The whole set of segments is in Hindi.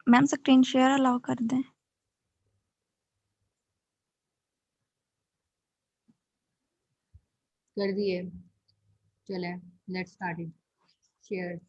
मैम स्क्रीन शेयर अलाउ कर दें। कर दिए। चले, लेट्स स्टार्ट इट। शेयर।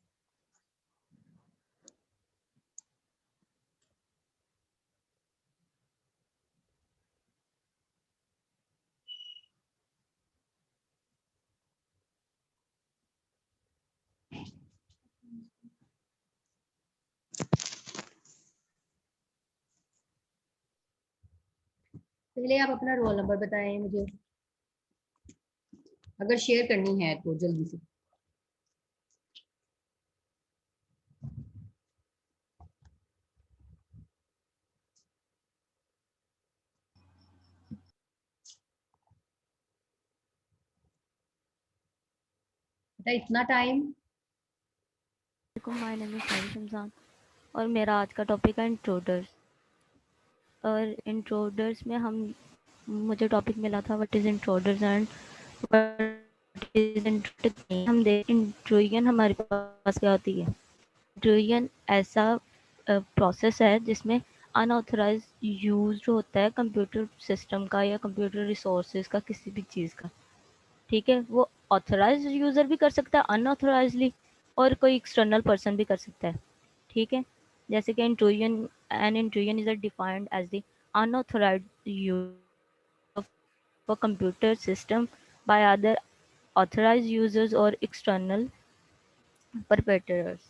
पहले आप अपना रोल नंबर बताएं मुझे, अगर शेयर करनी है तो जल्दी से। बेटा इतना टाइम। माय नेम इज शमशान और मेरा आज का टॉपिक है इंट्रोडर्स। और इंट्रोडर्स में मुझे टॉपिक मिला था what is intruders and what is introduction. हम देख इंट्रोडक्शन हमारे पास क्या होती है। इंट्रोडक्शन ऐसा प्रोसेस है जिसमें अनऑथराइज यूज होता है कंप्यूटर सिस्टम का या कंप्यूटर रिसोर्सेज का, किसी भी चीज़ का। ठीक है, वो ऑथराइज यूज़र भी कर सकता है अनऑथराइजली, और कोई एक्सटर्नल पर्सन भी कर सकता है। ठीक है, जैसे कि intrusion, an intrusion is defined as the unauthorized use of computer system by other authorized users or external perpetrators।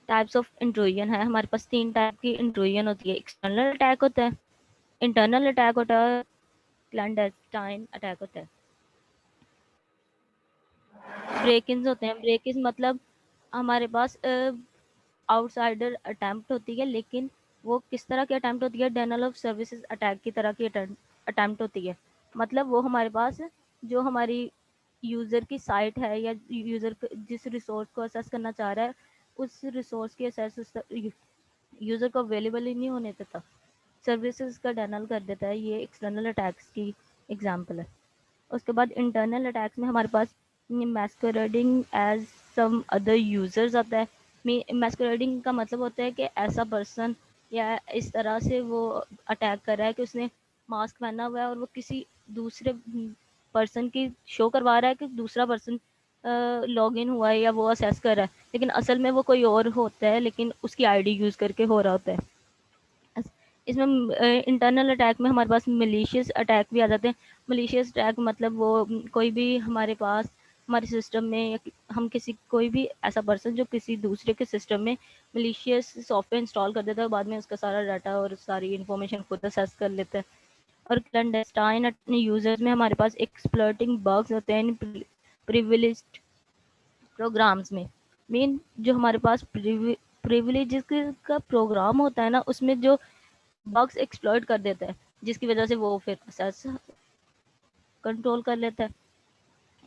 Types of intrusion है हमारे पास, 3 टाइप की इंट्रूजन होती है। एक्सटर्नल अटैक होता है, इंटरनल अटैक होता है, क्लैंडस्टाइन अटैक होता है। ब्रेक इन होते हैं। ब्रेक इन मतलब हमारे पास आउटसाइडर अटैम्प्ट होती है, लेकिन वो किस तरह की अटैम्प्ट होती है, डेनल ऑफ सर्विसेज अटैक की तरह की अटैम्प्ट होती है। मतलब वो हमारे पास जो हमारी यूज़र की साइट है या यूज़र जिस रिसोर्स को असेस करना चाह रहा है, उस रिसोर्स की असेस यूज़र को अवेलेबल ही नहीं होने देता, सर्विसेज का डेनल कर देता है। ये एक्सटर्नल अटैक्स की एग्जाम्पल है। उसके बाद इंटरनल अटैक्स में हमारे पास मैस्करेडिंग एज सम अदर यूजर्स आता है। मैस्करेडिंग का मतलब होता है कि ऐसा पर्सन या इस तरह से वो अटैक कर रहा है कि उसने मास्क पहना हुआ है और वो किसी दूसरे पर्सन की शो करवा रहा है कि दूसरा पर्सन लॉग इन हुआ है या वो असेस कर रहा है, लेकिन असल में वो कोई और होता है, लेकिन उसकी आईडी यूज़ करके हो रहा होता है। इसमें इंटरनल अटैक में हमारे पास मलिशियस अटैक भी आ जाते हैं। मलिशियस अटैक मतलब वो कोई भी हमारे पास हमारे सिस्टम में या हम किसी कोई भी ऐसा पर्सन जो किसी दूसरे के सिस्टम में मलिशियस सॉफ्टवेयर इंस्टॉल कर देता है, बाद में उसका सारा डाटा और सारी इन्फॉर्मेशन खुद असेस कर लेता है। और क्लैंडस्टाइन यूजर्स में हमारे पास एक्सप्लॉइटिंग बग्स होते हैं प्रिविलेज्ड प्रोग्राम्स में। मेन जो हमारे पास प्रिविलेज का प्रोग्राम होता है ना, उसमें जो बग्स एक्सप्लॉइट कर देता है, जिसकी वजह से वो फिर प्रोसेस कंट्रोल कर लेता है।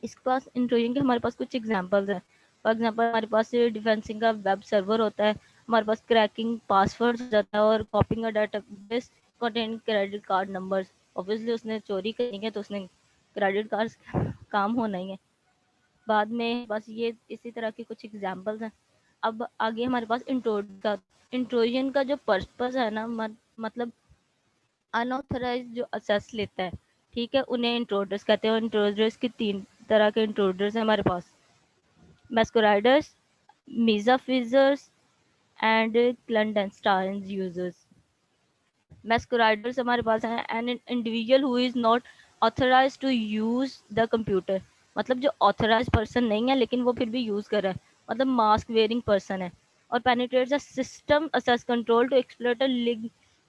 इसके पास इंट्रोजन के हमारे पास कुछ एग्जांपल्स हैं। फॉर एग्जांपल हमारे पास डिफेंसिंग का वेब सर्वर होता है, हमारे पास क्रैकिंग पासवर्ड हो जाता है, और कॉपिंग a database contain credit card numbers. Obviously उसने चोरी करनी है तो उसने क्रेडिट कार्ड काम होना ही है। बाद में बस ये इसी तरह की कुछ एग्जांपल्स हैं। अब आगे हमारे पास इंट्रोजन का जो पर्पस है ना, मतलब अनऑथराइज जो असेस लेता है, ठीक है, उन्हें इंट्रोडर्स कहते हैं। और इंट्रोडर्स की 3 तरह के इंट्रोडर्स हैं हमारे पास, masqueraders, misfeasors and clandestine users. Masqueraders हमारे पास हैं an individual who is not authorize to use the computer. मतलब जो ऑथराइज पर्सन नहीं है लेकिन वो फिर भी यूज कर रहा है, मतलब मास्क वेयरिंग पर्सन है। और penetrates a system access control to exploit a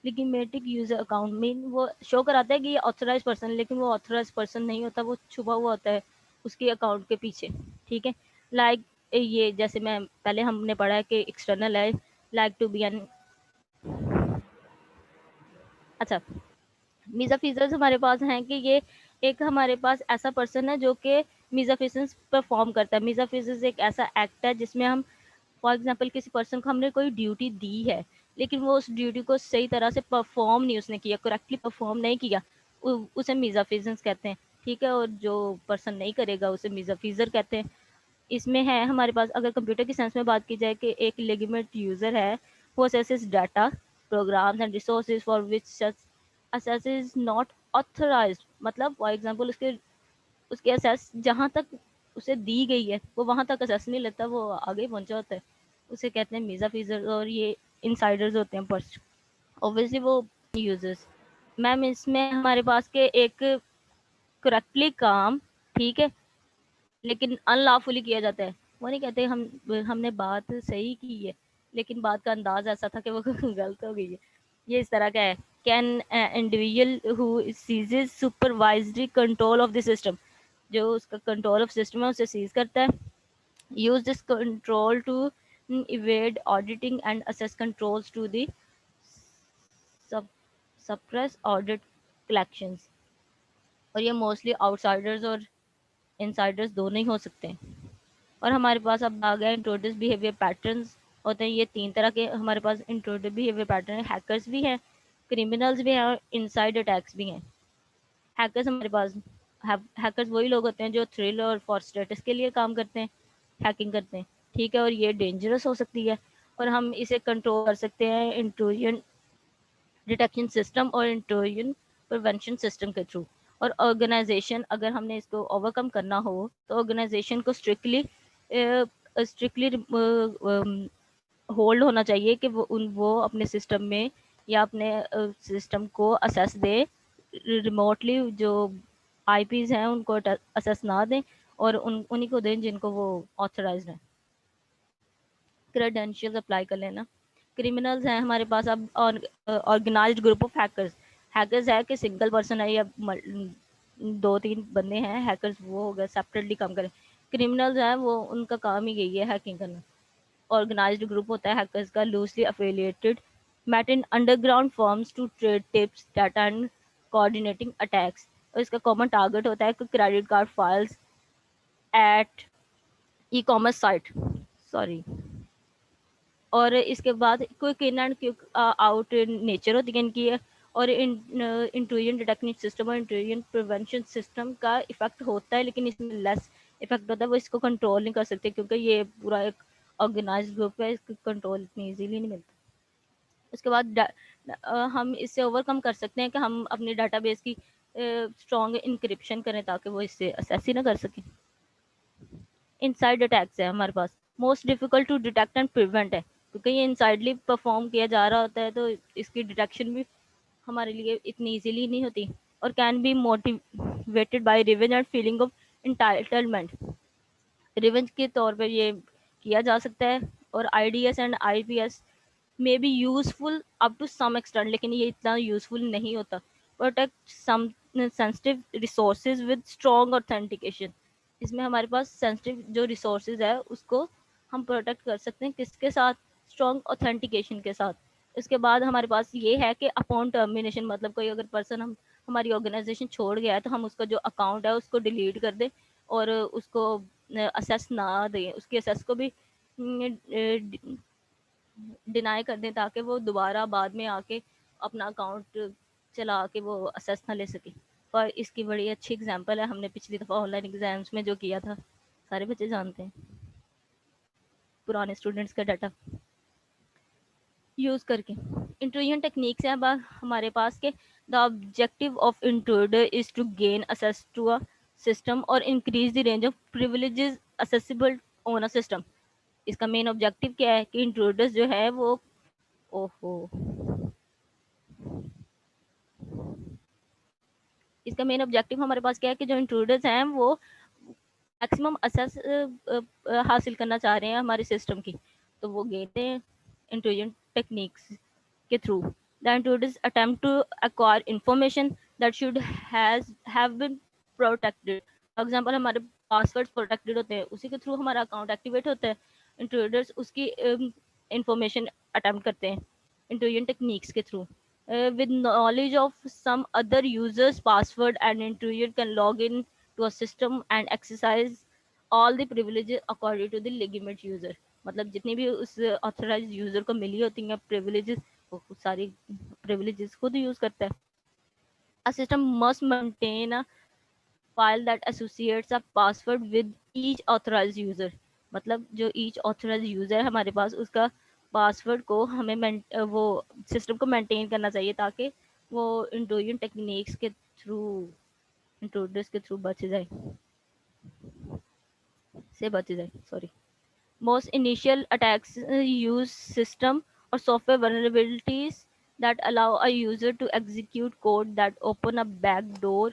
लिगिमेटिक यूजर अकाउंट। मीन वो शो कराता है कि ये ऑथराइज पर्सन, लेकिन वो ऑथराइज पर्सन नहीं होता, वो छुपा हुआ होता है उसके अकाउंट के पीछे। ठीक है, लाइक ये जैसे मैं पहले हमने पढ़ा है कि एक्सटर्नल है, लाइक टू बी एन। अच्छा, मीज़ाफिज़र्स हमारे पास हैं कि ये एक हमारे पास ऐसा पर्सन है जो कि मीज़ाफिज़न्स परफॉर्म करता है। मीज़ाफिज़न्स एक ऐसा एक्ट है जिसमें हम फॉर एग्जांपल किसी पर्सन को हमने कोई ड्यूटी दी है, लेकिन वो उस ड्यूटी को सही तरह से परफॉर्म नहीं उसने किया, करेक्टली परफॉर्म नहीं किया, उसे मीज़ाफिज़न्स कहते हैं। ठीक है, और जो पर्सन नहीं करेगा उसे मीज़ाफिज़र कहते हैं। इसमें है हमारे पास, अगर कंप्यूटर की सेंस में बात की जाए, कि एक लेगिमेट यूज़र है possesses data, programs and resources for which such access is not authorized. मतलब फॉर एग्जांपल उसके access जहाँ तक उसे दी गई है वो वहाँ तक access नहीं लेता, वो आगे पहुंचा होता है, उसे कहते हैं मेसाफिजर्स, और ये इनसाइडर्स होते हैं पर्स, ऑब्वियसली वो यूजर्स। मैम इसमें हमारे पास के एक करेक्टली काम, ठीक है, लेकिन अनलॉफुली किया जाता है, वो नहीं कहते हमने बात सही की है, लेकिन बात का अंदाज ऐसा था कि वो गलत हो गई है, ये इस तरह का है। Can individual who seizes supervisory control of the system, जो उसका कंट्रोल ऑफ सिस्टम है उसे सीज करता है, use this control to evade auditing and assess controls to the sub suppress audit collections। और ये मोस्टली आउटसाइडर्स और इनसाइडर्स दोनों ही हो सकते हैं। और हमारे पास अब आ गया इंट्रोड्यूस बिहेवियर पैटर्न्स होते हैं, ये 3 तरह के हमारे पास इंट्रोड्यूस बिहेवियर पैटर्न है, हैकर्स भी हैं, क्रिमिनल्स भी हैं और इनसाइड अटैक्स भी हैं। हैकर्स हमारे पास हैकर्स वही लोग होते हैं जो थ्रिल और फॉर स्टेटस के लिए काम करते हैं, हैकिंग करते हैं, ठीक है, और ये डेंजरस हो सकती है, और हम इसे कंट्रोल कर सकते हैं इंट्रूजन डिटेक्शन सिस्टम और इंट्रूजन प्रिवेंशन सिस्टम के थ्रू। और ऑर्गेनाइजेशन, अगर हमने इसको ओवरकम करना हो तो ऑर्गेनाइजेशन को स्ट्रिक्टली होल्ड होना चाहिए कि वो अपने सिस्टम में या अपने सिस्टम को असेस दे, रिमोटली जो आईपीज हैं उनको असेस ना दें, और उन्हीं को दें जिनको वो ऑथराइज्ड है। क्रेडेंशियल्स अप्लाई कर लेना। क्रिमिनल्स हैं हमारे पास अब organized group of hackers. Hackers है कि सिंगल पर्सन है या 2-3 बंदे हैं हैकर्स, वो हो गए सेपरेटली काम करें। क्रिमिनल्स हैं वो उनका काम ही यही है हैकिंग करना। ऑर्गेनाइज्ड ग्रुप होता है हैकर्स का, loosely affiliated, met in underground firms to trade tips, data and coordinating attacks। और इसका कॉमन टारगेट होता है कि credit card files at e commerce site, sorry. और इसके बाद quick in and quick out nature होती है इनकी, और इंट्रूजन डिटेक्शन सिस्टम और इंट्रूजन प्रिवेंशन सिस्टम का इफेक्ट होता है, लेकिन इसमें लेस इफेक्ट होता है, वो इसको कंट्रोल नहीं कर सकते क्योंकि ये पूरा एक ऑर्गेनाइज्ड ग्रुप है, इसको कंट्रोल इतनी ईजीली नहीं मिलता। उसके बाद हम इससे ओवरकम कर सकते हैं कि हम अपनी डाटाबेस की स्ट्रॉन्ग इंक्रिप्शन करें ताकि वो इससे असेस ही ना कर सकें। इनसाइड अटैक्स है हमारे पास, most difficult to detect and prevent है, क्योंकि ये इनसाइडली परफॉर्म किया जा रहा होता है तो इसकी डिटेक्शन भी हमारे लिए इतनी इजीली नहीं होती। और can be motivated by revenge and feeling of entitlement, revenge के तौर पर ये किया जा सकता है। और IDS and IPS may be useful up to some extent, लेकिन ये इतना यूजफुल नहीं होता। Protect some sensitive resources with strong authentication, इसमें हमारे पास सेंसिटिव जो रिसोर्सेज है उसको हम प्रोटेक्ट कर सकते हैं, किसके साथ, स्ट्रॉन्ग ऑथेंटिकेशन के साथ। इसके बाद हमारे पास ये है कि अपॉन टर्मिनेशन, मतलब कोई अगर पर्सन हमारी ऑर्गेनाइजेशन छोड़ गया है तो हम उसका जो अकाउंट है उसको डिलीट कर दें और उसको असेस ना दें, उसकी असेस को भी डिनाई कर दें ताकि वो दोबारा बाद में आके अपना अकाउंट चला के वो असेस ना ले सके। और इसकी बड़ी अच्छी एग्जांपल है, हमने पिछली दफ़ा ऑनलाइन एग्जाम्स में जो किया था, सारे बच्चे जानते हैं, पुराने स्टूडेंट्स का डाटा यूज़ करके। इंट्रूजन टेक्निक्स हैं हमारे पास के, the objective of intruder is to gain access to a system or increase the range of privileges accessible on a system. इसका मेन ऑब्जेक्टिव क्या है कि इंट्रूडर्स जो है वो, ओहो, इसका मेन ऑब्जेक्टिव हमारे पास क्या है कि जो इंट्रूडर्स हैं वो मैक्सिमम असेस हासिल करना चाह रहे हैं हमारे सिस्टम की, तो वो गेते हैं इंट्रूजन टेक्निक्स के through. The intruders attempt to acquire information that should have been protected. For example हमारे पासवर्ड्स प्रोटेक्टेड होते हैं, उसी के थ्रू हमारा अकाउंट एक्टिवेट होता है, इंट्रूडर्स उसकी इंफॉर्मेशन अटेम्प्ट करते हैं इंट्रूजन टेक्निक्स के through. With knowledge of some other user's password, an intruder can log in to a system and exercise all the privileges according to the legitimate user। मतलब जितनी भी उस ऑथराइज यूजर को मिली होती हैं प्रिविलेजेस, वो सारी प्रिविलेजेस खुद यूज करता है। A system must maintain a file that associates a password with each authorized user। मतलब जो each authorized user है हमारे पास, उसका पासवर्ड को हमें वो सिस्टम को मेंटेन करना चाहिए ताकि वो इंट्रूजन टेक्निक्स के थ्रू इंट्रूडर्स के थ्रू बच जाए sorry. Most initial attacks use system or software vulnerabilities that allow a user to execute code that open a backdoor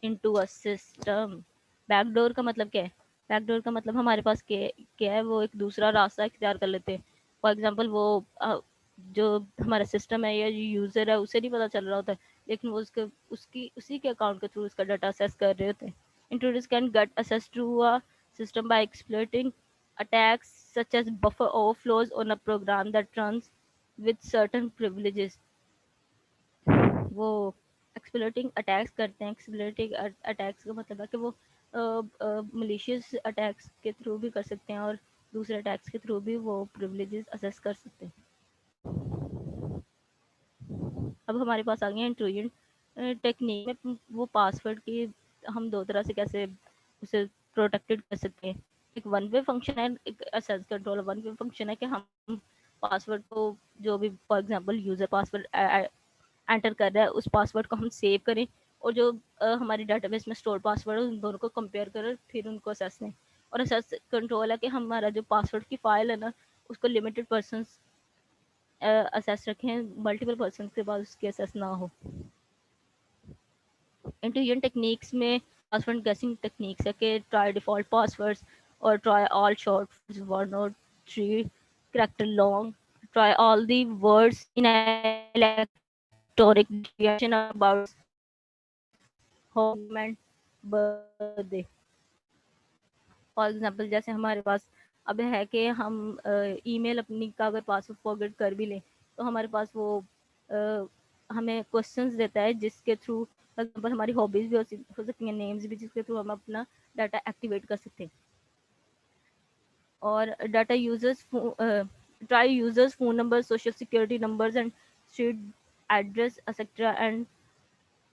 into a system. Backdoor का मतलब क्या है? Backdoor का मतलब हमारे पास क्या है, वो एक दूसरा रास्ता इख्तियार कर लेते हैं। फॉर एग्जाम्पल वो जो हमारा सिस्टम है या जो यूज़र है उसे नहीं पता चल रहा होता है, लेकिन वो उसी के अकाउंट के थ्रू उसका डाटा असेस कर रहे होते हैं। Intruders can get access to a system by exploiting attacks such as buffer overflows on a program that runs with certain privileges. वो exploiting attacks करते हैं। exploiting attacks का मतलब है कि वो malicious attacks के थ्रू भी कर सकते हैं और दूसरे attacks के थ्रू भी वो privileges access कर सकते हैं। अब हमारे पास आ गया इंट्रूजन टेक्निक में वो पासवर्ड की हम दो तरह से कैसे उसे प्रोटेक्टेड कर सकते हैं। एक वन वे फंक्शन है, एक access control. One way function है कि हम पासवर्ड को जो भी for example user password enter कर रहा है उस पासवर्ड को हम सेव करें और जो हमारी डेटाबेस में स्टोर पासवर्ड है उन दोनों को कंपेयर करें फिर उनको असेस लें। और असेस कंट्रोल है कि हमारा जो पासवर्ड की फाइल है ना उसको लिमिटेड पर्सन्स असेस रखें, मल्टीपल पर्सन के पास उसकी असेस ना हो। इंट्रूजन टेक्निक्स में पासवर्ड गेसिंग टेक्निक्स है कि ट्राई डिफॉल्ट पासवर्ड्स और ट्राई ऑल शॉर्ट 1 और 3 character long, try all the words in electronic dictionary about home and birthday. For example जैसे हमारे पास अब है कि हम ईमेल अपनी का अगर पासवर्ड फॉरगेट कर भी लें तो हमारे पास वो हमें क्वेश्चंस देता है जिसके थ्रू फॉर एग्जांपल हमारी हॉबीज भी हो सकती हैं, नेम्स भी, जिसके थ्रू हम अपना डाटा एक्टिवेट कर सकते हैं। और data users try users phone number, social security numbers and street address etcetera and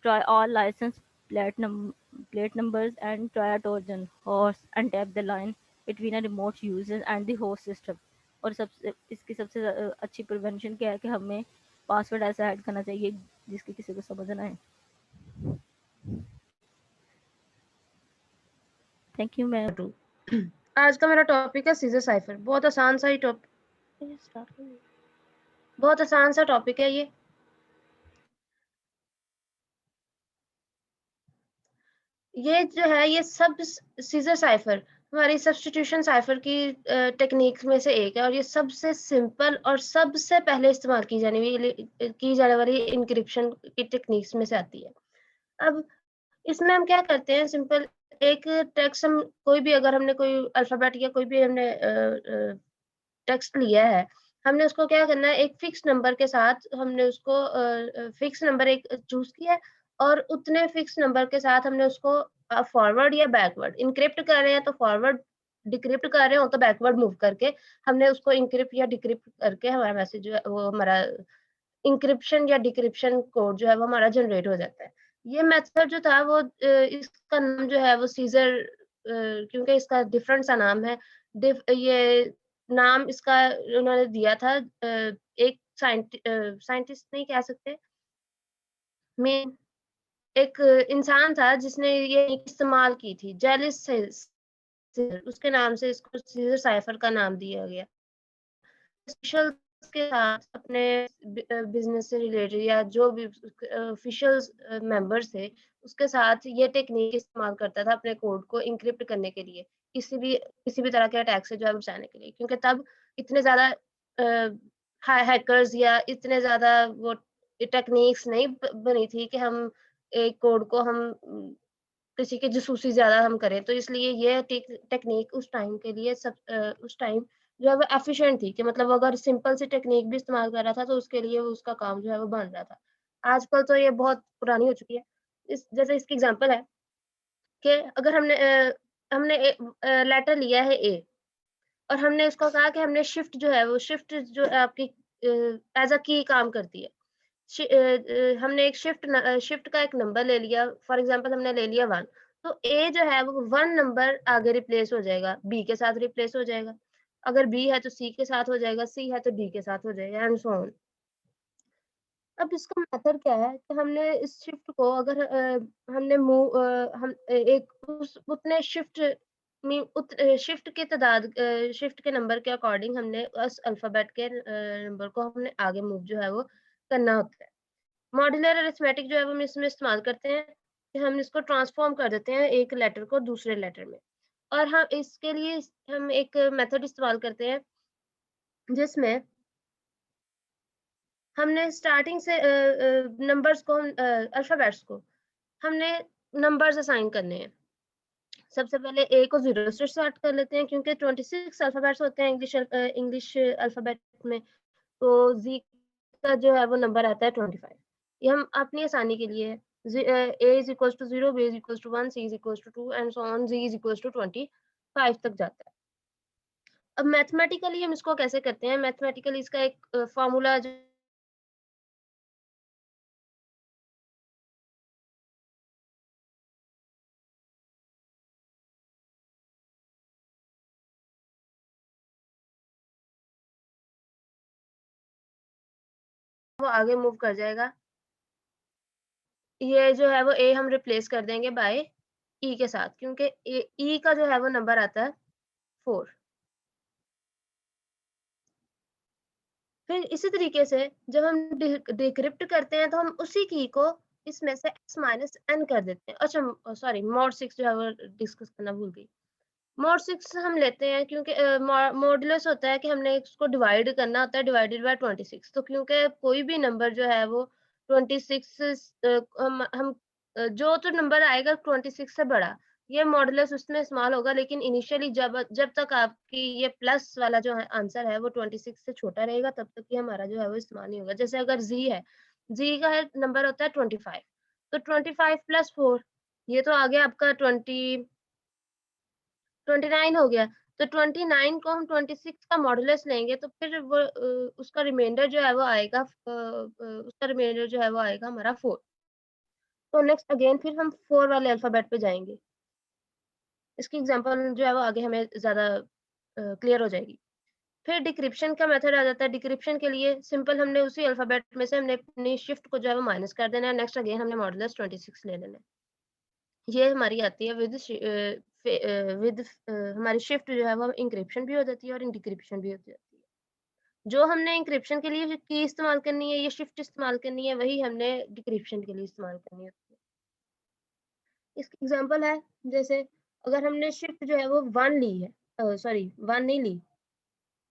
try all license plate numbers and try a Trojan horse and tap the line between a remote user and the host system। और सबसे इसकी सबसे अच्छी प्रिवेंशन क्या है कि हमें पासवर्ड ऐसा ऐड करना चाहिए जिसकी किसी को समझ ना आए। Thank you. मैं आज का मेरा टॉपिक है सीजर साइफर। बहुत आसान सा ही टॉपिक, बहुत आसान सा टॉपिक है ये जो है ये सब सीजर साइफर हमारी सब्स्टिट्यूशन साइफर की टेक्निक्स में से एक है और ये सबसे सिंपल और सबसे पहले इस्तेमाल की जाने वाली इंक्रिप्शन की टेक्निक्स में से आती है। अब इसमें हम क्या करते हैं, सिंपल एक टेक्स्ट हम कोई भी अगर हमने कोई अल्फाबेट या कोई भी हमने टेक्स्ट लिया है, हमने उसको क्या करना है, एक फिक्स नंबर के साथ हमने उसको फिक्स नंबर एक चूज किया है और उतने फिक्स नंबर के साथ हमने उसको फॉरवर्ड या बैकवर्ड, इनक्रिप्ट कर रहे हैं तो फॉरवर्ड, डिक्रिप्ट कर रहे हो तो बैकवर्ड मूव करके हमने उसको इनक्रिप्ट या डिक्रिप्ट करके हमारा मैसेज जो है वो हमारा इंक्रिप्शन या डिक्रिप्शन कोड जो है वो हमारा जनरेट हो जाता है। ये मेथड जो था वो इसका नाम जो है वो सीजर, क्योंकि इसका डिफरेंट सा नाम है, ये नाम इसका उन्होंने दिया था एक साइंटिस्ट नहीं कह सकते, मेन एक इंसान था जिसने ये इस्तेमाल की थी, जेलिस उसके नाम से इसको सीजर साइफर का नाम दिया गया। ऑफिशियल्स के साथ अपने बिजनेस से रिलेटेड या जो भी ऑफिशियल्स मेंबर्स थे उसके साथ ये टेक्निक इस्तेमाल करता था अपने कोड को इंक्रिप्ट करने के लिए, किसी भी तरह के अटैक से जो है बचाने के लिए, क्योंकि तब इतने ज्यादा हैकर्स या इतने ज्यादा वो टेक्निक्स नहीं बनी थी कि हम एक कोड को हम किसी की जासूसी ज्यादा हम करें, तो इसलिए ये टेक्निक उस टाइम के लिए उस टाइम जो है वो एफिशिएंट थी कि मतलब अगर सिंपल सी टेक्निक भी इस्तेमाल कर रहा था तो उसके लिए वो उसका काम जो है वो बन रहा था। आजकल तो ये बहुत पुरानी हो चुकी है। जैसे इसकी एग्जांपल है कि अगर हमने लेटर लिया है ए और हमने उसको कहा कि हमने शिफ्ट जो है वो शिफ्ट जो आपकी एज अ की काम करती है। हमने एक शिफ्ट का एक नंबर ले लिया, फॉर एग्जांपल हमने ले लिया 1, तो ए जो है वो 1 नंबर आगे रिप्लेस हो जाएगा, बी के साथ रिप्लेस हो जाएगा। अगर बी है तो सी के साथ हो जाएगा, सी है तो डी के साथ हो जाएगा, एंड सो ऑन। अब इसका मेथड क्या है कि हमने इस शिफ्ट को अगर हमने मूव हम एक उस उतने शिफ्ट में शिफ्ट की तादाद शिफ्ट के नंबर के अकॉर्डिंग हमने उस अल्फाबेट के नंबर को हमने आगे मूव जो है वो करना होता है। मॉड्यूलर अरिथमेटिक जो है वो हम इसमें इस्तेमाल करते हैं कि हम इसको ट्रांसफॉर्म कर देते हैं एक लेटर को दूसरे लेटर में, और हम इसके लिए हम एक मेथड इस्तेमाल करते हैं जिसमें हमने स्टार्टिंग से नंबर्स को अल्फाबेट्स को हमने नंबर्स असाइन करने हैं। सबसे पहले ए को 0 से स्टार्ट कर लेते हैं क्योंकि 26 अल्फाबेट्स होते हैं इंग्लिश अल्फाबेट में, तो जी का जो है वो नंबर आता है 25। ये हम अपनी आसानी के लिए a is equals to 0, b is equals to 1, c is equals to 2 and so on, z is equals to 25 तक जाता है। अब मैथमेटिकली हम इसको कैसे करते हैं? मैथमेटिकली इसका एक फॉर्मूला जो वो आगे मूव कर जाएगा। ये जो है वो ए हम रिप्लेस कर देंगे बाय ई के साथ, क्योंकि ई का जो है वो नंबर आता है 4। फिर इसी तरीके से जब हम डिक्रिप्ट करते हैं तो हम उसी की को इसमें से x माइनस n कर देते हैं। अच्छा सॉरी, मॉड 6 जो है वो डिस्कस करना भूल गई। मॉड 6 हम लेते हैं क्योंकि मॉडुलस होता है कि हमने इसको डिवाइड करना होता है, डिवाइडेड बाय 26। तो क्योंकि कोई भी नंबर जो है वो 26 हम जो तो नंबर आएगा 26 से बड़ा, ये मॉडुलस उसमें इस्तेमाल होगा, लेकिन इनिशियली जब तक आपकी ये प्लस वाला जो है आंसर है वो 26 से छोटा रहेगा तब तक ये हमारा जो है वो इस्तेमाल नहीं होगा। जैसे अगर जी है, जी का नंबर होता है 25, तो 25 प्लस 4 ये तो आ गया आपका 29 हो गया। तो 29 को हम 26 का मॉडुलस लेंगे तो फिर वो उसका रिमाइंडर जो है वो आएगा उसका रिमाइंडर जो है वो आएगा हमारा 4। तो नेक्स्ट अगेन फिर हम 4 वाले अल्फाबेट पे जाएंगे। इसकी एग्जांपल जो है वो आगे हमें ज़्यादा क्लियर हो जाएगी। फिर डिक्रिप्शन का मेथड आ जाता है। डिक्रिप्शन के लिए सिंपल हमने उसी अल्फाबेट में से हमने अपनी शिफ्ट को जो है वो माइनस कर देना है। नेक्स्ट अगेन हमने मॉडुलस 26 ले लेना है। ये हमारी आती है विद हमारी शिफ्ट जो है वो इंक्रिप्शन भी हो जाती है और डिक्रिप्शन भी हो जाती है। जो हमने इंक्रिप्शन के लिए की इस्तेमाल करनी है, ये शिफ्ट इस्तेमाल करनी है, वही हमने डिक्रिप्शन के लिए इस्तेमाल करनी होती है। इसकी एग्जांपल है, जैसे अगर हमने शिफ्ट जो है वो 1 ली है, सॉरी 1 नहीं ली,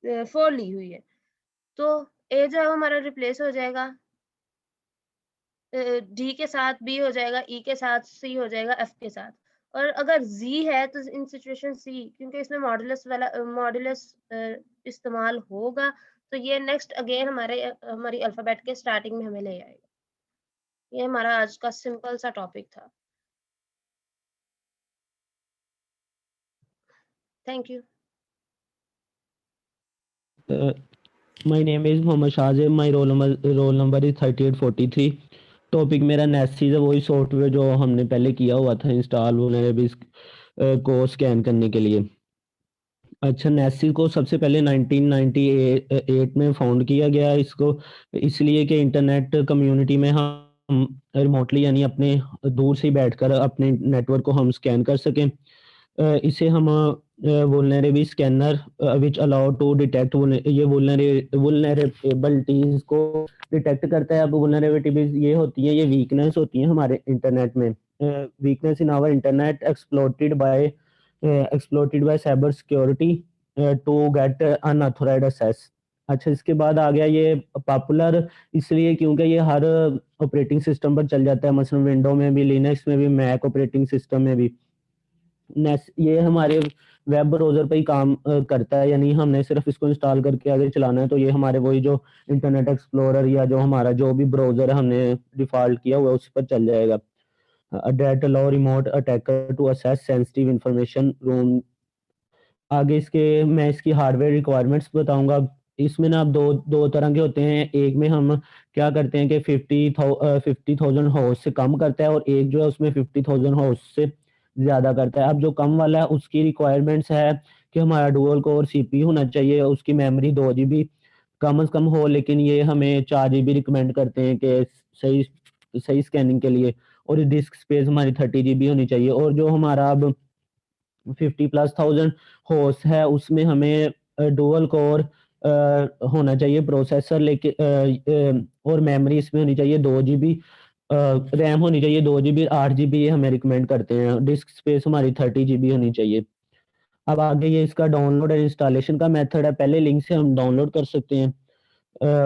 4 ली हुई है, तो ए जो है वो हमारा रिप्लेस हो जाएगा डी के साथ, बी हो जाएगा ई के साथ, सी हो जाएगा एफ के साथ। और अगर जी है तो इन सिचुएशन सी, क्योंकि इसमें मॉडुलस वाला मॉडुलस इस्तेमाल होगा, तो ये नेक्स्ट अगेन हमारी अल्फाबेट के स्टार्टिंग में हमें ले आएगा। ये हमारा आज का सिंपल सा टॉपिक था। Thank you. My name is Mohammad Shahzeb. My roll number is 3843. Topic मेरा नेसिस है, वही सॉफ्टवेयर जो हमने पहले किया हुआ था इंस्टॉल वुलनरेबिलिटीज को स्कैन करने के लिए। अच्छा, नेसिस को सबसे पहले 1998 में फाउंड किया गया। इसको इसलिए कि इंटरनेट कम्युनिटी में हम रिमोटली यानी अपने दूर से बैठकर अपने नेटवर्क को हम स्कैन कर सकें। इसे हम vulnerable scanner which allow to detect ये वुलनरेबिलिटीज को डिटेक्ट करता है। अब वुलनरेबिलिटीज ये होती है, ये वीकनेस होती है हमारे इंटरनेट में, weakness in our internet exploited by cyber security to get unauthorized access. अच्छा, इसके बाद आ गया ये पॉपुलर इसलिए क्योंकि ये हर ऑपरेटिंग सिस्टम पर चल जाता है, मसलन विंडो में भी, लिनक्स में भी, मैक ऑपरेटिंग सिस्टम में भी। ये हमारे वेब ब्राउज़र पे ही काम करता है, यानी हमने सिर्फ इसको इंस्टॉल करके आगे चलाना है। तो ये हमारे वही जो इंटरनेट एक्सप्लोरर या जो हमारा जो भी ब्राउज़र हमने डिफ़ॉल्ट किया हुआ है उसी पर चल जाएगा। That allow remote attacker to access sensitive information room. आगे मैं इसकी हार्डवेयर रिक्वायरमेंट्स बताऊंगा। इसमें ना दो तरह के होते हैं। एक में हम क्या करते हैं कि 50,000 होस्ट से कम करता है, और एक जो है उसमें 50,000 होस्ट से ज़्यादा करता है। अब जो कम वाला है उसकी रिक्वायरमेंट्स है कि हमारा डुअल कोर सीपीयू होना चाहिए, उसकी मेमोरी 2 जीबी कम से कम हो, लेकिन ये हमें 4 जीबी रिकमेंड करते हैं कि सही सही स्कैनिंग के लिए। और डिस्क स्पेस हमारी 30 जीबी होनी चाहिए। और जो हमारा अब 50,000+ होस्ट है उसमें हमें डुअल कोर होना चाहिए प्रोसेसर, लेकिन और मेमोरी इसमें होनी चाहिए 2 जीबी, रैम होनी चाहिए 2 जीबी, 8 जीबी ये हमें रिकमेंड करते हैं। डिस्क स्पेस हमारी 30 जीबी होनी चाहिए। अब आगे ये इसका डाउनलोड और इंस्टॉलेशन का मेथड है। पहले लिंक से हम डाउनलोड कर सकते हैं,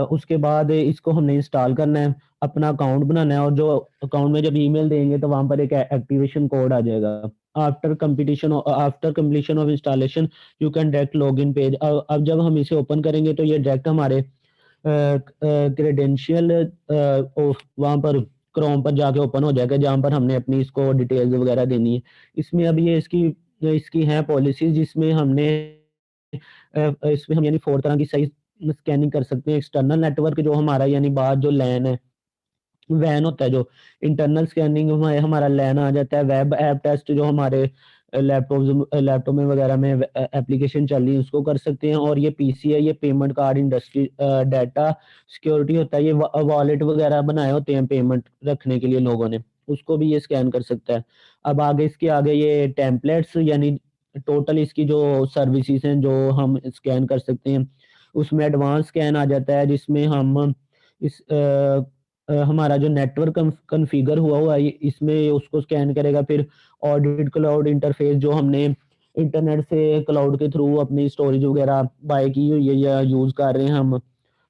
उसके बाद इसको हमने इंस्टॉल करना है, अपना अकाउंट बनाना है, और जो अकाउंट में जब ईमेल देंगे तो वहां पर एक एक्टिवेशन कोड आ जाएगा। After completion of installation you can direct log in page. अब जब हम इसे ओपन करेंगे तो ये डायरेक्ट हमारे क्रेडेंशियल वहां पर क्रोम पर जाके ओपन हो जाएगा, जहां पर हमने अपनी इसको डिटेल्स वगैरह देनी है। इसमें अब ये इसकी इसकी है पॉलिसीज, जिसमें हमने इसमें हम यानी 4 तरह की सही स्कैनिंग कर सकते हैं। एक्सटर्नल नेटवर्क जो हमारा यानी बाहर जो लैन है, वैन होता है जो इंटरनल स्कैनिंग में हमारा लैन आ जाता है। वेब ऐप टेस्ट जो हमारे लैपटॉप में वगैरह में एप्लीकेशन चल रही है उसको कर सकते हैं। और ये पीसी है, ये payment card industry data security होता है, ये वॉलेट वगैरह बनाए होते हैं पेमेंट रखने के लिए लोगों ने, उसको भी ये स्कैन कर सकता है। अब आगे इसके आगे ये टेम्पलेट्स यानी टोटल इसकी जो सर्विसेज हैं जो हम स्कैन कर सकते हैं, उसमें एडवांस स्कैन आ जाता है, जिसमें हम इस हमारा जो नेटवर्क कॉन्फ़िगर हुआ है इसमें उसको स्कैन करेगा। फिर ऑडिट क्लाउड इंटरफेस जो हमने इंटरनेट से क्लाउड के थ्रू अपनी स्टोरेज वगैरह बाय की हुई है या यूज़ कर रहे हैं हम,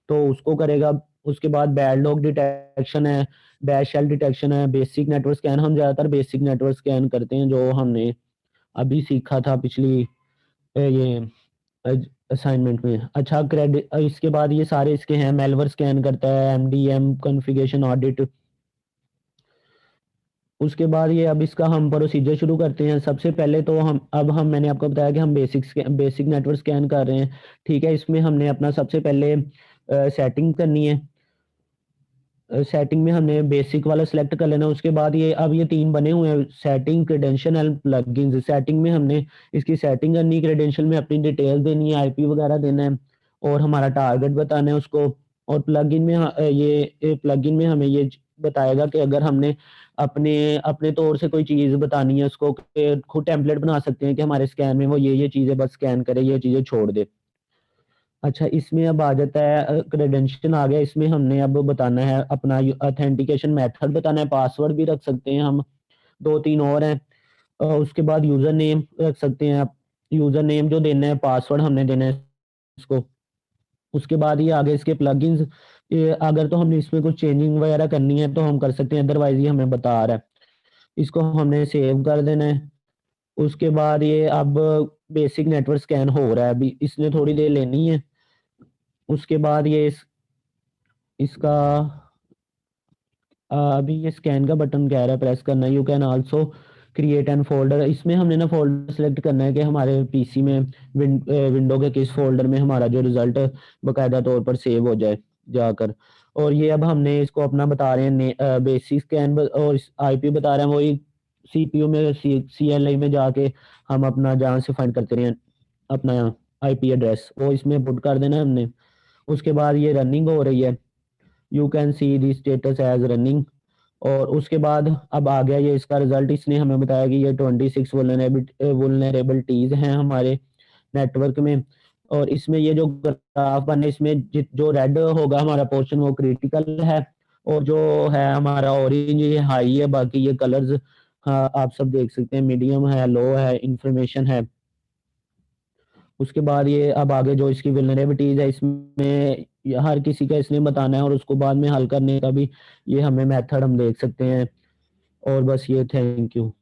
तो उसको करेगा। उसके बाद बैड लॉग डिटेक्शन है, बैश शेल डिटेक्शन है, बेसिक नेटवर्क स्कैन। हम ज़्यादातर बेसिक नेटवर्क स्कैन करते हैं जो हमने अभी सीखा था पिछली ये असाइनमेंट में। अच्छा, क्रेडिट इसके बाद ये सारे इसके हैं। मेलवेयर स्कैन करता है, एमडीएम कॉन्फ़िगरेशन ऑडिट। उसके बाद ये अब इसका हम प्रोसीजर शुरू करते हैं। सबसे पहले तो हम मैंने आपको बताया कि हम बेसिक नेटवर्क स्कैन कर रहे हैं, ठीक है। इसमें हमने अपना सबसे पहले सेटिंग करनी है। सेटिंग में हमने बेसिक वाला सिलेक्ट कर लेना। उसके बाद ये अब ये 3 बने हुए हैं, setting, credential and plugins. Setting में हमने इसकी सेटिंग करनी है, क्रेडेंशियल में अपनी डिटेल देनी है, आईपी वगैरह देना है और हमारा टारगेट बताना है उसको। और प्लगइन में ये प्लगइन में हमें ये बताएगा कि अगर हमने अपने अपने तौर से कोई चीज़ बतानी है उसको, खुद टेम्पलेट बना सकते हैं कि हमारे स्कैन में वो ये चीज़ें बस स्कैन करे, ये चीज़ें छोड़ दे। अच्छा, इसमें अब आ जाता है क्रेडेंशियल आ गया। इसमें हमने अब बताना है अपना ऑथेंटिकेशन मेथड बताना है, पासवर्ड भी रख सकते हैं हम, 2-3 और हैं। उसके बाद यूज़र नेम रख सकते हैं आप, यूज़र नेम जो देना है, पासवर्ड हमने देना है इसको। उसके बाद ये आगे इसके प्लगइन्स, ये अगर तो हमने इसमें कुछ चेंजिंग वगैरह करनी है तो हम कर सकते हैं, अदरवाइज़ ये हमें बता रहा है। इसको हमने सेव कर देना है। उसके बाद ये अब बेसिक नेटवर्क स्कैन हो रहा है, अभी इसने थोड़ी देर लेनी है। उसके बाद ये इसका अभी ये स्कैन का बटन कह रहा है प्रेस करना है। You can also create an folder. इसमें हमने ना फोल्डर सेलेक्ट करना है कि हमारे पीसी में विंडो के किस फोल्डर में हमारा जो रिजल्ट बाकायदा तौर पर सेव हो जाए जाकर। और ये अब हमने इसको अपना बता रहे हैं बेसिक स्कैन और आईपी बता रहे हैं, वही सीपीयू में सीएलआई में जाके हम अपना जहाँ से फाइंड करते रहे अपना आईपी एड्रेस, वो इसमें पुट कर देना है हमने। उसके बाद ये रनिंग हो रही है, you can see the status as running. और उसके बाद अब आ गया ये इसका रिजल्ट। इसने हमें बताया कि ये 26 वुलनरेबिलिटीज हैं हमारे नेटवर्क में। और इसमें ये जो ग्राफ बने इसमें जो रेड होगा हमारा पोर्शन वो क्रिटिकल है, और जो है हमारा ऑरेंज ये हाई है। बाकी ये कलर्स हाँ आप सब देख सकते हैं, मीडियम है, लो है, इंफॉर्मेशन है। उसके बाद ये अब आगे जो इसकी वल्नरेबिलिटीज है इसमें हर किसी का इसने बताना है, और उसको बाद में हल करने का भी ये हमें मेथड हम देख सकते हैं। और बस ये, thank you.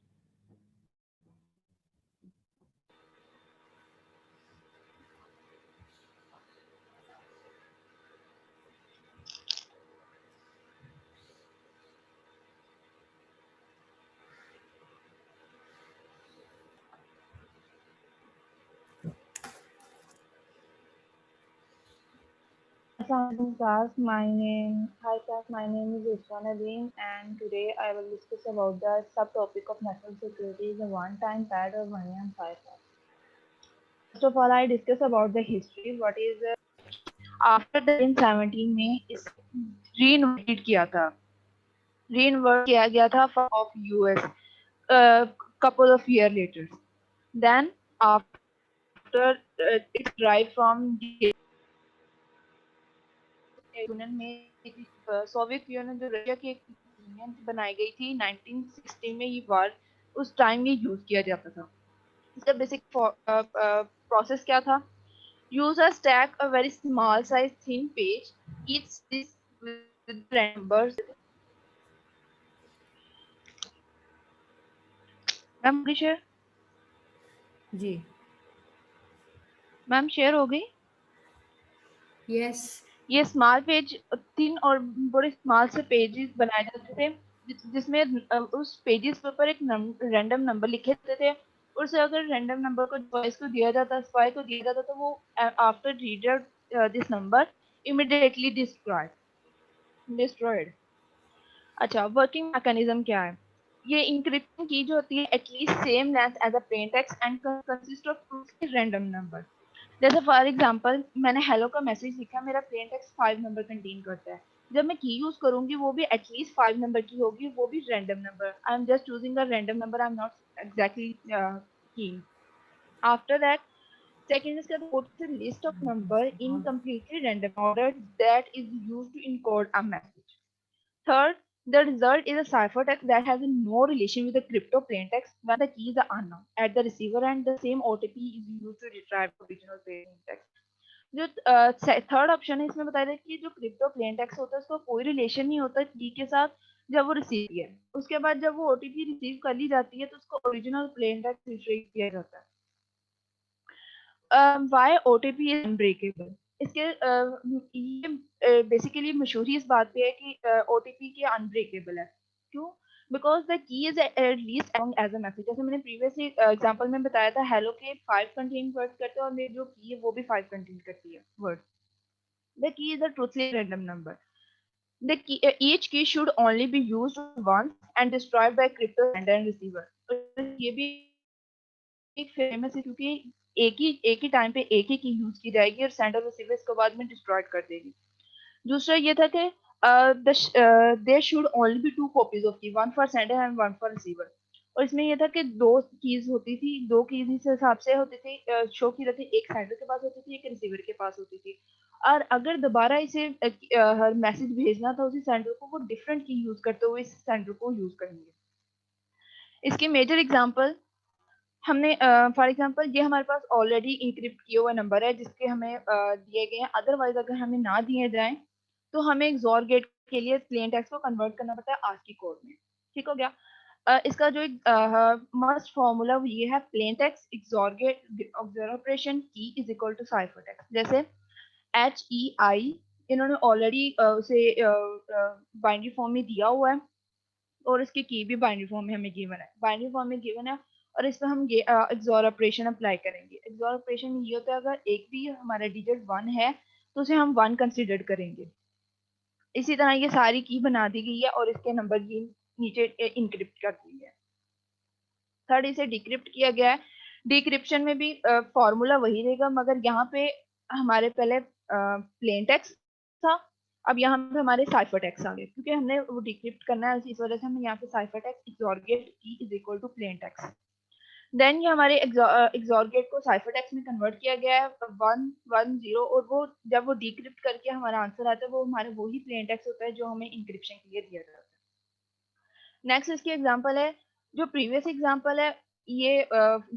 Hi class, my name is Ishwan Adin, and today I will discuss about the subtopic of network security is a one-time pad or one-time firewall. First of all, I discuss about the history. What is after the 17 में इस reinvented किया था, reinvert किया गया था of US couple of year later. Then after its drive from the union में सोवियत यूनियन जो रशिया की एक यूनियन बनाई गई थी 1960 में, ये वार उस टाइम ये यूज किया जाता था. इसका बेसिक प्रोसेस क्या था? Users stack a very small size thin page, each is with numbers. Ma'am share जी मैम शेयर हो गई. यस ये स्मॉल पेज थिन और बड़े स्मॉल से पेजेस बनाए जाते थे जिसमें उस पेजेस के ऊपर एक रैंडम नंबर लिखे होते थे. उससे अगर रैंडम नंबर को बॉयज को दिया जाता, स्पाई को दिया जाता, तो वो after reader this number immediately destroyed. अच्छा, वर्किंग मैकेनिज्म क्या है? ये इंक्रिप्शन की जो होती है at least same length as a plain text and consist of two random number. जैसे फॉर एग्जांपल मैंने हेलो का मैसेज लिखा, मेरा प्लेन टेक्स्ट 5 नंबर कंटेन करता है. जब मैं की यूज करूंगी वो भी एटलीस्ट 5 नंबर की होगी, वो भी random number. I am just choosing a random number, I am not exactly keying. After that second is that what is a list of number in completely random order that is used to encode a message. Third, the result is a ciphertext that has no relation with the crypto plaintext when the keys are unknown. At the receiver end, the same OTP is used to retrieve the original plaintext. जो थर्ड ऑप्शन है इसमें बताया जाए कि जो क्रिप्टो प्लेन टेक्स्ट होता है उसका कोई रिलेशन नहीं होता की के साथ जब वो रिसीव किया. उसके बाद जब वो ओटीपी रिसीव कर ली जाती है तो उसको ओरिजिनल प्लेन टेक्स्ट रिट्रीव किया जाता है. Why OTP is unbreakable. इसके ये बेसिकली मशहूरी इस बात पे है कि OTP के अनब्रेकेबल है. क्यों? Because the key is at least as a message. जैसे मैंने प्रीवियसली एग्जांपल में बताया था, हेलो के 5 कंटेन वर्ड करते हैं और मेरी जो की है वो भी 5 कंटेन करती है word. The key is a truly random number. The key, each key should only be used once and destroyed by crypto sender and receiver. ये भी एक फेमस है क्योंकि एक ही टाइम पे एक ही की यूज की जाएगी और सेंडर रिसीवर इसको बाद में डिस्ट्रॉय कर देगी. दूसरा ये था कि there should only be 2 copies of key, one for sender and one for receiver. और इसमें ये था कि 2 कीज होती थी, 2 कीज इस हिसाब से होती थी, शो की रहती, एक सेंडर के पास होती थी, एक रिसीवर के पास होती थी. और अगर दोबारा इसे हर मैसेज भेजना था उसी सेंडर को, वो डिफरेंट की यूज करते हुए इस सेंडर को यूज करेंगे. इसके मेजर एग्जांपल हमने फॉर एग्जांपल ये हमारे पास ऑलरेडी इंक्रिप्ट किया हुआ नंबर है जिसके हमें दिए गए हैं. अदरवाइज अगर हमें ना दिए जाएं तो हमें XOR गेट के लिए प्लेन टेक्स्ट को कन्वर्ट करना पड़ता है ASCII कोड में. ठीक हो गया. इसका जो मस्ट फॉर्मूला वो ये है, plain text XOR gate XOR operation key is equal to cipher text. जैसे HEI इन्होंने ऑलरेडी उसे बाइनरी फॉर्म में दिया हुआ है और इसकी की भी बाइनरी फॉर्म में हमें गिवन है. बाइनरी फॉर्म में गिवन है और इस पर हम XOR ऑपरेशन अप्लाई करेंगे. XOR ऑपरेशन ये होता है अगर एक भी हमारा डिजिट 1 है तो उसे हम 1 कंसीडर करेंगे. इसी तरह ये सारी की बना दी गई है और इसके नंबर की नीचे इनक्रिप्ट कर दी है. थर्ड, इसे डिक्रिप्ट किया गया है. डिक्रिप्शन में भी फॉर्मूला वही रहेगा मगर यहाँ पे हमारे पहले प्लेन टेक्स्ट था, अब यहाँ पे हमारे साइफर टेक्स्ट आ गए क्योंकि हमने वो डिक्रिप्ट करना है. इस वजह से हमें यहाँ पे cipher text XOR gate key is equal to plain text. Then ये हमारे XOR गेट को साइफर टेक्स्ट में कन्वर्ट किया गया है 110 और वो जब वो डिक्रिप्ट करके हमारा आंसर आता है वो हमारे वही प्लेन टेक्स्ट होता है जो हमें इंक्रिप्शन के लिए दिया जाता है. नेक्स्ट इसकी एग्जांपल है, जो प्रीवियस एग्जांपल है ये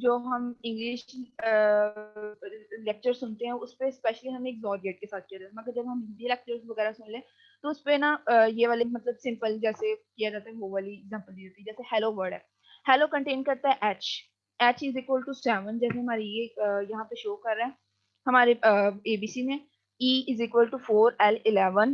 जो हम इंग्लिश लेक्चर सुनते हैं उस पर स्पेशली हमें XOR गेट के साथ किया जाता है. मगर जब हम हिंदी लेक्चर्स वगैरह सुन लें तो उस पर ना ये वाले मतलब सिंपल जैसे किया जाता है वो वाली एग्जांपल दी जाती है. जैसे हेलो वर्ड है, हेलो कंटेन करता है H इज इक्वल टू 7 जैसे हमारी ये यहाँ पे शो कर रहा है हमारे ABC में. E is equal to 4 L 11